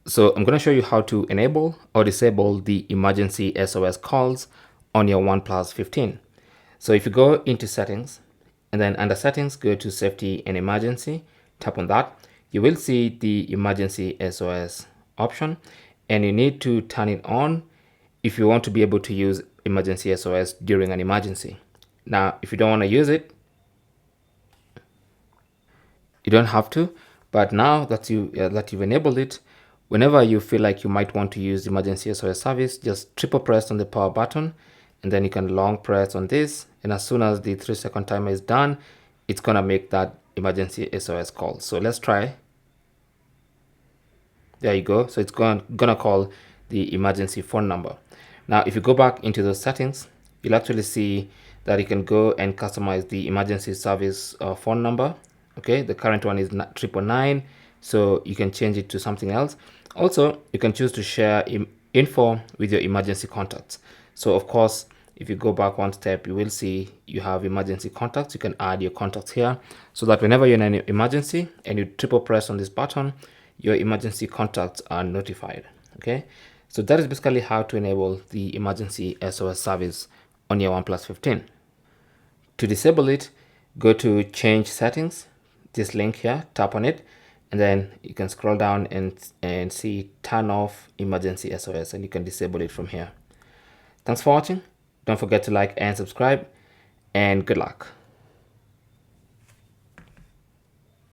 So I'm going to show you how to enable or disable the emergency SOS calls on your OnePlus 15. So if you go into settings and then under settings, go to safety and emergency, tap on that, you will see the emergency SOS option and you need to turn it on if you want to be able to use emergency SOS during an emergency. Now, if you don't want to use it, you don't have to, but now that you've enabled it, whenever you feel like you might want to use emergency SOS service, just triple press on the power button and then you can long press on this, and as soon as the 3-second timer is done, it's gonna make that emergency SOS call. So let's try. There you go. So it's gonna call the emergency phone number. Now if you go back into those settings, you'll actually see that you can go and customize the emergency service phone number. Okay, the current one is 999, so you can change it to something else. Also, you can choose to share info with your emergency contacts. So of course, if you go back one step, you will see you have emergency contacts. You can add your contacts here so that whenever you're in an emergency and you triple press on this button, your emergency contacts are notified. Okay, so that is basically how to enable the emergency SOS service on your OnePlus 15. To disable it, go to change settings, this link here, tap on it, and then you can scroll down and see turn off emergency SOS, and you can disable it from here. Thanks for watching. Don't forget to like and subscribe, and good luck.